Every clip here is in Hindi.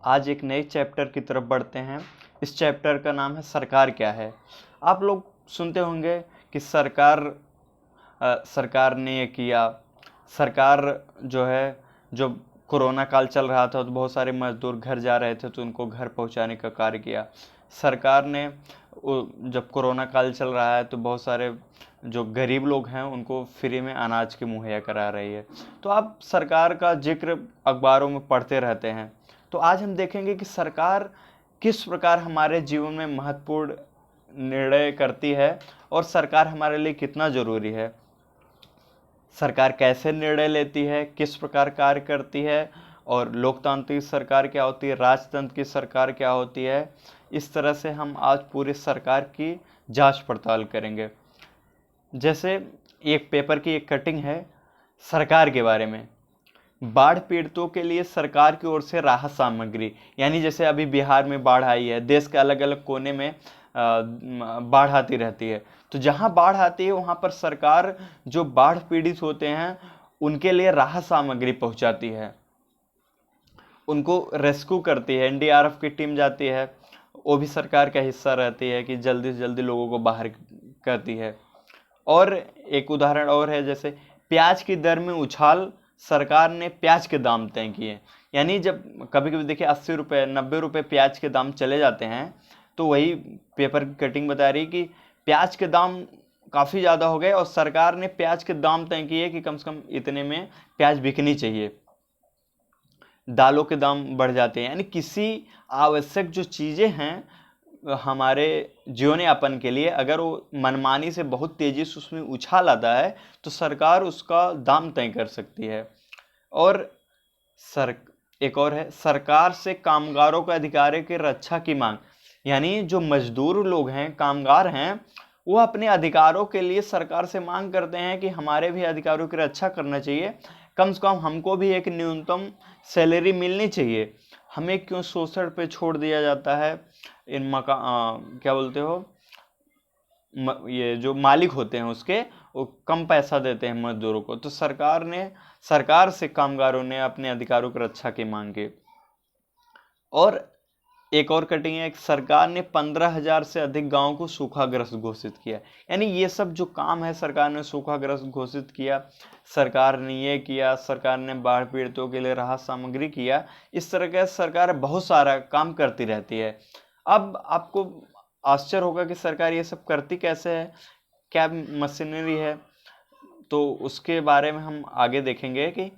आज एक नए चैप्टर की तरफ बढ़ते हैं। इस चैप्टर का नाम है सरकार क्या है। आप लोग सुनते होंगे कि सरकार ने ये किया। सरकार जो है, जो कोरोना काल चल रहा था तो बहुत सारे मजदूर घर जा रहे थे तो उनको घर पहुंचाने का कार्य किया। सरकार ने जब कोरोना काल चल रहा है तो बहुत सारे जो गरीब लोग हैं उनको फ्री में अनाज की मुहैया करा रही है। तो आप सरकार का जिक्र अखबारों में पढ़ते रहते हैं। तो आज हम देखेंगे कि सरकार किस प्रकार हमारे जीवन में महत्वपूर्ण निर्णय करती है और सरकार हमारे लिए कितना ज़रूरी है। सरकार कैसे निर्णय लेती है, किस प्रकार कार्य करती है, और लोकतांत्रिक सरकार क्या होती है, राजतंत्र की सरकार क्या होती है। इस तरह से हम आज पूरी सरकार की जांच पड़ताल करेंगे। जैसे एक पेपर की एक कटिंग है सरकार के बारे में। बाढ़ पीड़ितों के लिए सरकार की ओर से राहत सामग्री, यानी जैसे अभी बिहार में बाढ़ आई है, देश के अलग अलग कोने में बाढ़ आती रहती है। तो जहां बाढ़ आती है वहां पर सरकार जो बाढ़ पीड़ित होते हैं उनके लिए राहत सामग्री पहुंचाती है, उनको रेस्क्यू करती है। एनडीआरएफ की टीम जाती है, वो भी सरकार का हिस्सा रहती है कि जल्दी से जल्दी लोगों को बाहर करती है। और एक उदाहरण और है, जैसे प्याज की दर में उछाल, सरकार ने प्याज के दाम तय किए। यानी जब कभी कभी देखिए 80 रुपये 90 रुपये प्याज के दाम चले जाते हैं, तो वही पेपर की कटिंग बता रही कि प्याज के दाम काफ़ी ज़्यादा हो गए और सरकार ने प्याज के दाम तय किए कि कम से कम इतने में प्याज बिकनी चाहिए। दालों के दाम बढ़ जाते हैं, यानी किसी आवश्यक जो चीज़ें हैं हमारे जीवन यापन के लिए, अगर वो मनमानी से बहुत तेज़ी से उसमें उछाल आता है तो सरकार उसका दाम तय कर सकती है। और सर एक और है, सरकार से कामगारों के अधिकारों की रक्षा की मांग। यानी जो मजदूर लोग हैं, कामगार हैं, वो अपने अधिकारों के लिए सरकार से मांग करते हैं कि हमारे भी अधिकारों की रक्षा करना चाहिए। कम से कम हमको भी एक न्यूनतम सैलरी मिलनी चाहिए। हमें क्यों शोषण पे छोड़ दिया जाता है। इन क्या बोलते हो, ये जो मालिक होते हैं उसके, वो कम पैसा देते हैं मजदूरों को। तो सरकार से कामगारों ने अपने अधिकारों की रक्षा की मांग की। और एक और कटिंग है, सरकार ने 15,000 से अधिक गांवों को सूखाग्रस्त घोषित किया। यानी ये सब जो काम है, सरकार ने सूखाग्रस्त घोषित किया, सरकार ने ये किया, सरकार ने बाढ़ पीड़ितों के लिए राहत सामग्री किया। इस तरह के सरकार बहुत सारा काम करती रहती है। अब आपको आश्चर्य होगा कि सरकार ये सब करती कैसे है, क्या मशीनरी है। तो उसके बारे में हम आगे देखेंगे कि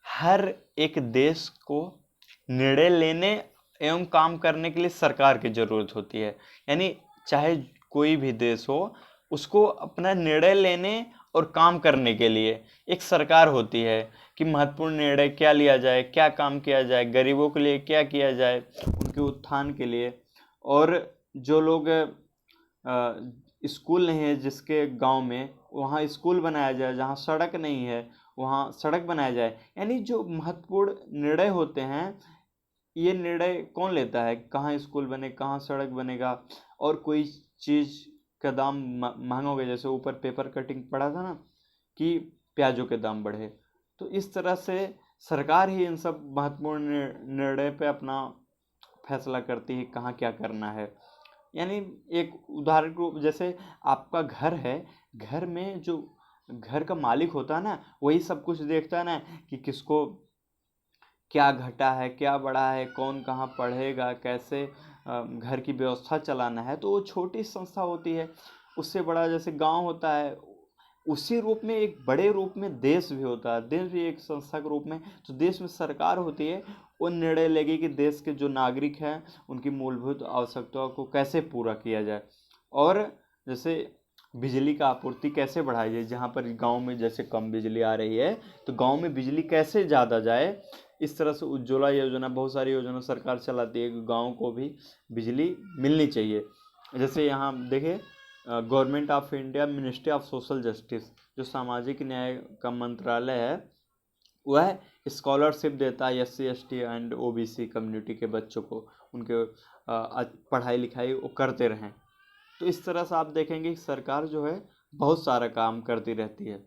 हर एक देश को निर्णय लेने एवं काम करने के लिए सरकार की जरूरत होती है। यानी चाहे कोई भी देश हो, उसको अपना निर्णय लेने और काम करने के लिए एक सरकार होती है कि महत्वपूर्ण निर्णय क्या लिया जाए, क्या काम किया जाए, गरीबों के लिए क्या किया जाए, उनके उत्थान के लिए। और जो लोग स्कूल नहीं है जिसके गांव में, वहाँ स्कूल बनाया जाए, जहाँ सड़क नहीं है वहाँ सड़क बनाया जाए। यानी जो महत्वपूर्ण निर्णय होते हैं, ये निर्णय कौन लेता है, कहाँ स्कूल बने, कहाँ सड़क बनेगा, और कोई चीज़ का दाम महंगा हो गया, जैसे ऊपर पेपर कटिंग पड़ा था ना कि प्याजों के दाम बढ़े। तो इस तरह से सरकार ही इन सब महत्वपूर्ण निर्णय पे अपना फैसला करती है कहाँ क्या करना है। यानी एक उदाहरण के रूप, जैसे आपका घर है, घर में जो घर का मालिक होता है ना, वही सब कुछ देखता है ना कि किसको क्या घटा है, क्या बढ़ा है, कौन कहाँ पढ़ेगा, कैसे घर की व्यवस्था चलाना है। तो वो छोटी संस्था होती है, उससे बड़ा जैसे गांव होता है, उसी रूप में एक बड़े रूप में देश भी होता है, देश भी एक संस्था के रूप में। तो देश में सरकार होती है, वो निर्णय लेगी कि देश के जो नागरिक हैं उनकी मूलभूत आवश्यकताओं को कैसे पूरा किया जाए। और जैसे बिजली का आपूर्ति कैसे बढ़ाई जाए, जहाँ पर गांव में जैसे कम बिजली आ रही है तो गांव में बिजली कैसे ज़्यादा जाए। इस तरह से उज्ज्वला योजना, बहुत सारी योजना सरकार चलाती है कि गाँव को भी बिजली मिलनी चाहिए। जैसे यहाँ देखिए, government of India ministry of social justice, जो सामाजिक न्याय का मंत्रालय है, वह स्कॉलरशिप देता है SC ST and OBC community के बच्चों को, उनके पढ़ाई लिखाई वो करते रहें। तो इस तरह से आप देखेंगे कि सरकार जो है बहुत सारा काम करती रहती है।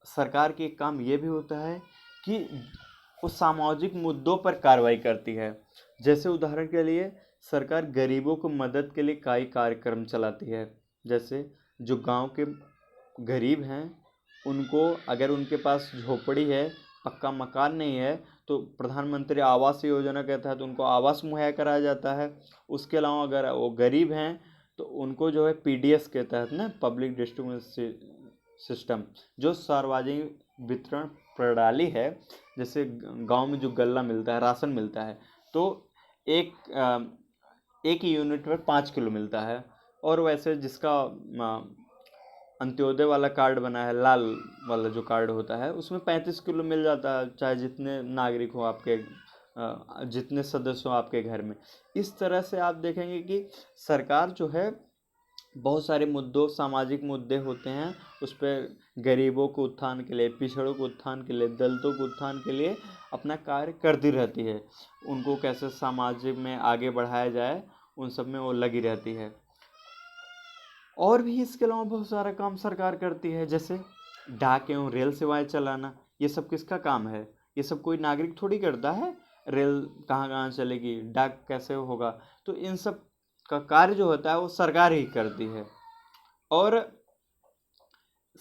सरकार के एक काम ये भी होता है कि वो सामाजिक मुद्दों पर कार्रवाई करती है। जैसे उदाहरण के लिए सरकार गरीबों को मदद के लिए कई कार्यक्रम चलाती है। जैसे जो गांव के गरीब हैं उनको, अगर उनके पास झोपड़ी है, पक्का मकान नहीं है, तो प्रधानमंत्री आवास योजना के तहत उनको आवास मुहैया कराया जाता है। उसके अलावा अगर वो गरीब हैं तो उनको जो है पीडीएस के तहत ना, पब्लिक डिस्ट्रीब्यूशन सिस्टम, जो सार्वजनिक वितरण प्रणाली है, जैसे गांव में जो गल्ला मिलता है, राशन मिलता है, तो एक एक यूनिट में 5 किलो मिलता है। और वैसे जिसका अंत्योदय वाला कार्ड बना है, लाल वाला जो कार्ड होता है, उसमें 35 किलो मिल जाता है, चाहे जितने नागरिक हो आपके, जितने सदस्य हो आपके घर में। इस तरह से आप देखेंगे कि सरकार जो है बहुत सारे मुद्दों, सामाजिक मुद्दे होते हैं, उस पर गरीबों को उत्थान के लिए, पिछड़ों को उत्थान के लिए, दलितों को उत्थान के लिए अपना कार्य करती रहती है। उनको कैसे समाज में आगे बढ़ाया जाए, उन सब में वो लगी रहती है। और भी इसके अलावा बहुत सारा काम सरकार करती है, जैसे डाक एवं रेल सेवाएं चलाना। ये सब किसका काम है? ये सब कोई नागरिक थोड़ी करता है। रेल कहाँ कहाँ चलेगी, डाक कैसे होगा, तो इन सब का कार्य जो होता है वो सरकार ही करती है। और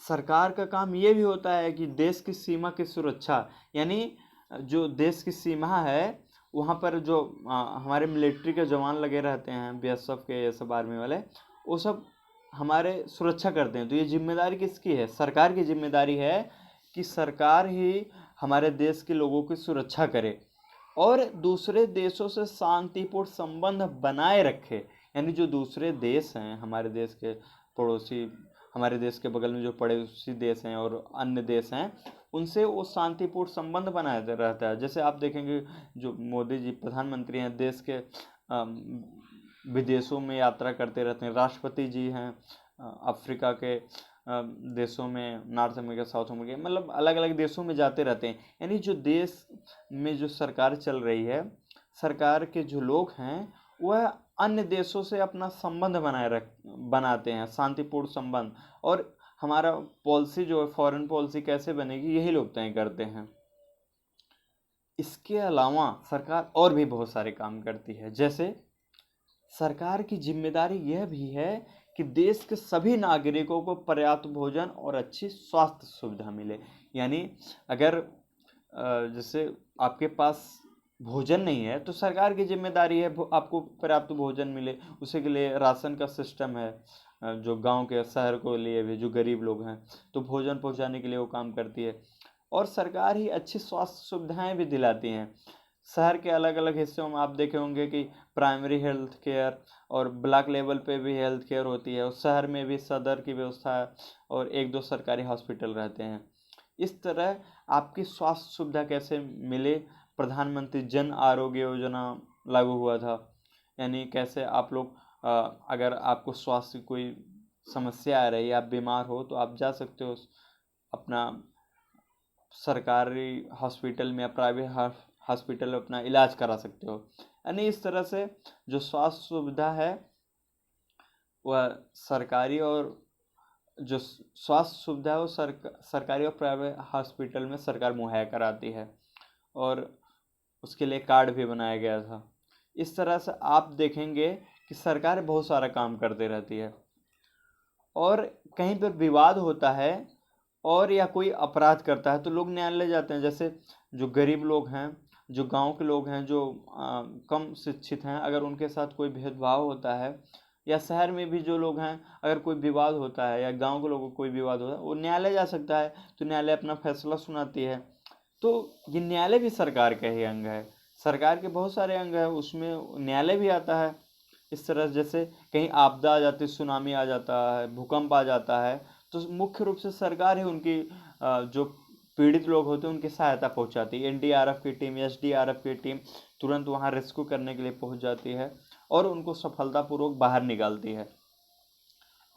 सरकार का काम ये भी होता है कि देश की सीमा की सुरक्षा, यानी जो देश की सीमा है वहाँ पर जो हमारे मिलिट्री के जवान लगे रहते हैं, बीएसएफ के, ये सब आर्मी वाले, वो सब हमारे सुरक्षा करते हैं। तो ये जिम्मेदारी किसकी है? सरकार की जिम्मेदारी है कि सरकार ही हमारे देश के लोगों की सुरक्षा करे और दूसरे देशों से शांतिपूर्ण संबंध बनाए रखे। यानी जो दूसरे देश हैं, हमारे देश के पड़ोसी, हमारे देश के बगल में जो पड़ोसी देश हैं और अन्य देश हैं, उनसे वो शांतिपूर्ण संबंध बनाया रहता है। जैसे आप देखेंगे जो मोदी जी प्रधानमंत्री हैं, देश के विदेशों में यात्रा करते रहते हैं। राष्ट्रपति जी हैं अफ्रीका के देशों में, नॉर्थ अमेरिका, साउथ अमेरिका, मतलब अलग अलग देशों में जाते रहते हैं। यानी जो देश में जो सरकार चल रही है, सरकार के जो लोग हैं वह अन्य देशों से अपना संबंध बनाते हैं, शांतिपूर्ण संबंध। और हमारा पॉलिसी जो है, फॉरेन पॉलिसी कैसे बनेगी, यही लोग तय करते हैं। इसके अलावा सरकार और भी बहुत सारे काम करती है। जैसे सरकार की जिम्मेदारी यह भी है कि देश के सभी नागरिकों को पर्याप्त भोजन और अच्छी स्वास्थ्य सुविधा मिले। यानी अगर जैसे आपके पास भोजन नहीं है तो सरकार की जिम्मेदारी है आपको पर्याप्त भोजन मिले। उसी के लिए राशन का सिस्टम है, जो गांव के, शहर को लिए भी जो गरीब लोग हैं, तो भोजन पहुंचाने के लिए वो काम करती है। और सरकार ही अच्छी स्वास्थ्य सुविधाएं भी दिलाती हैं। शहर के अलग अलग हिस्सों में आप देखे होंगे कि प्राइमरी हेल्थ केयर और ब्लॉक लेवल पे भी हेल्थ केयर होती है, और शहर में भी सदर की व्यवस्था है और 1-2 सरकारी हॉस्पिटल रहते हैं। इस तरह आपकी स्वास्थ्य सुविधा कैसे मिले, प्रधानमंत्री जन आरोग्य योजना लागू हुआ था। यानी कैसे आप लोग अगर आपको स्वास्थ्य की कोई समस्या आ रही है, आप बीमार हो, तो आप जा सकते हो अपना सरकारी हॉस्पिटल में या प्राइवेट हॉस्पिटल में अपना इलाज करा सकते हो। यानी इस तरह से जो स्वास्थ्य सुविधा है वह सरकारी, और जो स्वास्थ्य सुविधा है वो सरकारी और प्राइवेट हॉस्पिटल में सरकार मुहैया कराती है, और उसके लिए कार्ड भी बनाया गया था। इस तरह से आप देखेंगे कि सरकार बहुत सारा काम करते रहती है। और कहीं पर विवाद होता है और या कोई अपराध करता है तो लोग न्यायालय जाते हैं। जैसे जो गरीब लोग हैं, जो गांव के लोग हैं, जो कम शिक्षित हैं, अगर उनके साथ कोई भेदभाव होता है, या शहर में भी जो लोग हैं, अगर कोई विवाद होता है, या गांव के लोगों को कोई विवाद होता है, वो न्यायालय जा सकता है, तो न्यायालय अपना फैसला सुनाती है। तो ये न्यायालय भी सरकार का ही अंग है। सरकार के बहुत सारे अंग हैं, उसमें न्यायालय भी आता है। इस तरह जैसे कहीं आपदा आ जाती है, सुनामी आ जाता है, भूकंप आ जाता है, तो मुख्य रूप से सरकार ही उनकी जो पीड़ित लोग होते हैं उनकी सहायता पहुंचाती है। एनडीआरएफ की टीम, एसडीआरएफ की टीम तुरंत वहां रेस्क्यू करने के लिए पहुंच जाती है और उनको सफलतापूर्वक बाहर निकालती है।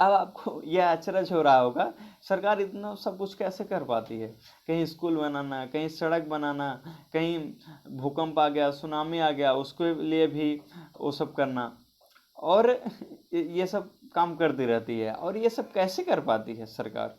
अब आपको यह अचरज हो रहा होगा, सरकार इतना सब कुछ कैसे कर पाती है? कहीं स्कूल बनाना, कहीं सड़क बनाना, कहीं भूकंप आ गया, सुनामी आ गया, उसके लिए भी वो सब करना, और ये सब काम करती रहती है। और ये सब कैसे कर पाती है सरकार?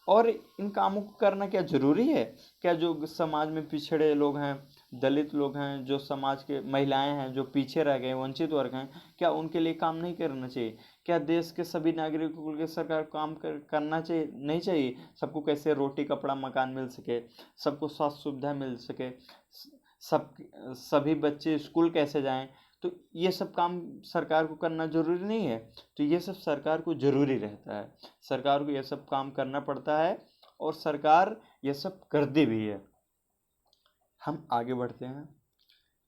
और इन कामों को करना क्या जरूरी है? क्या जो समाज में पिछड़े लोग हैं, दलित लोग हैं, जो समाज के महिलाएं हैं, जो पीछे रह गए, वंचित वर्ग हैं, क्या उनके लिए काम नहीं करना चाहिए? क्या देश के सभी नागरिकों के लिए सरकार को काम करना चाहिए, नहीं चाहिए? सबको कैसे रोटी कपड़ा मकान मिल सके, सबको स्वास्थ्य सुविधा मिल सके, सब सभी बच्चे स्कूल कैसे जाएं, तो ये सब काम सरकार को करना जरूरी नहीं है? तो ये सब सरकार को जरूरी रहता है, सरकार को ये सब काम करना पड़ता है, और सरकार ये सब करती भी है। हम आगे बढ़ते हैं।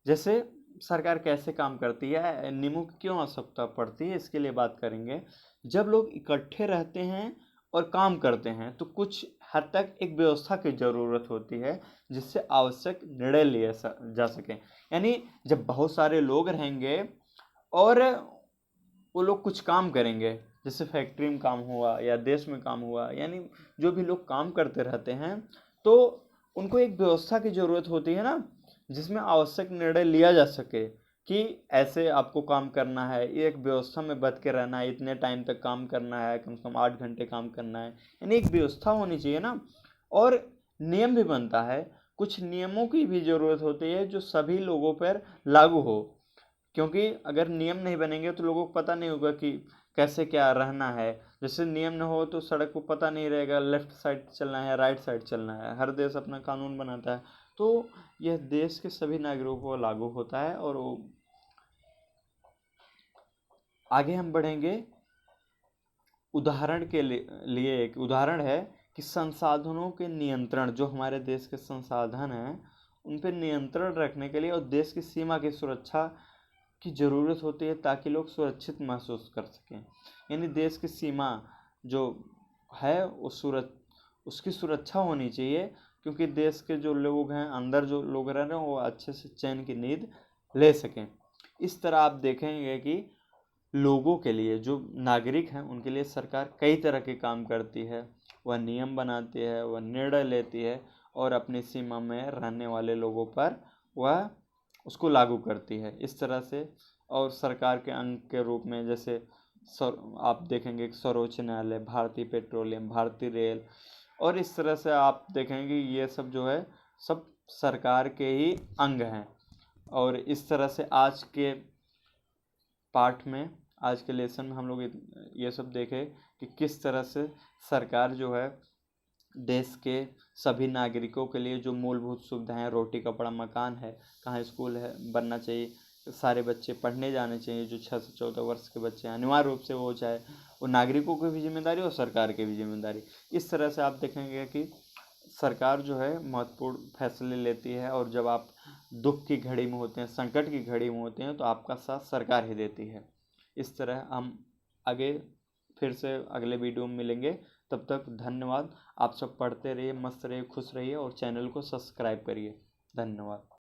जैसे सरकार कैसे काम करती है, नियमों की क्यों आवश्यकता पड़ती है, इसके लिए बात करेंगे। जब लोग इकट्ठे रहते हैं और काम करते हैं तो कुछ हद तक एक व्यवस्था की जरूरत होती है, जिससे आवश्यक निर्णय लिए जा सके। यानी जब बहुत सारे लोग रहेंगे और वो लोग कुछ काम करेंगे, जैसे फैक्ट्री में काम हुआ या देश में काम हुआ, यानी जो भी लोग काम करते रहते हैं, तो उनको एक व्यवस्था की जरूरत होती है ना, जिसमें आवश्यक निर्णय लिया जा सके कि ऐसे आपको काम करना है, ये एक व्यवस्था में बच के रहना है, इतने टाइम तक काम करना है, कम से कम 8 घंटे काम करना है, यानी एक व्यवस्था होनी चाहिए ना। और नियम भी बनता है, कुछ नियमों की भी जरूरत होती है जो सभी लोगों पर लागू हो, क्योंकि अगर नियम नहीं बनेंगे तो लोगों को पता नहीं होगा कि कैसे क्या रहना है। जैसे नियम न हो तो सड़क को पता नहीं रहेगा लेफ्ट साइड चलना है राइट साइड चलना है, हर देश अपना कानून बनाता है, तो यह देश के सभी नागरिकों को लागू होता है। और वो आगे हम बढ़ेंगे। उदाहरण के लिए एक उदाहरण है कि संसाधनों के नियंत्रण, जो हमारे देश के संसाधन हैं उन पर नियंत्रण रखने के लिए और देश की सीमा की सुरक्षा की ज़रूरत होती है, ताकि लोग सुरक्षित महसूस कर सकें। यानी देश की सीमा जो है वो उसकी सुरक्षा होनी चाहिए, क्योंकि देश के जो लोग हैं, अंदर जो लोग रह रहे हैं, वो अच्छे से चैन की नींद ले सकें। इस तरह आप देखेंगे कि लोगों के लिए, जो नागरिक हैं उनके लिए सरकार कई तरह के काम करती है। वह नियम बनाती है, वह निर्णय लेती है, और अपनी सीमा में रहने वाले लोगों पर वह उसको लागू करती है इस तरह से। और सरकार के अंग के रूप में जैसे आप देखेंगे कि सर्वोच्च न्यायालय, भारतीय पेट्रोलियम, भारतीय रेल, और इस तरह से आप देखेंगे ये सब जो है सब सरकार के ही अंग हैं। और इस तरह से आज के पाठ में, आज के लेसन में हम लोग ये सब देखे कि किस तरह से सरकार जो है देश के सभी नागरिकों के लिए जो मूलभूत सुविधाएं, रोटी कपड़ा मकान है, कहाँ स्कूल है बनना चाहिए, सारे बच्चे पढ़ने जाने चाहिए, जो 6 से 14 वर्ष के बच्चे हैं अनिवार्य रूप से वो, चाहे वो नागरिकों की भी जिम्मेदारी और सरकार की भी जिम्मेदारी। इस तरह से आप देखेंगे कि सरकार जो है महत्वपूर्ण फैसले लेती है, और जब आप दुख की घड़ी में होते हैं, संकट की घड़ी में होते हैं, तो आपका साथ सरकार ही देती है। इस तरह हम आगे फिर से अगले वीडियो में मिलेंगे। तब तक धन्यवाद। आप सब पढ़ते रहिए, मस्त रहिए, खुश रहिए, और चैनल को सब्सक्राइब करिए। धन्यवाद।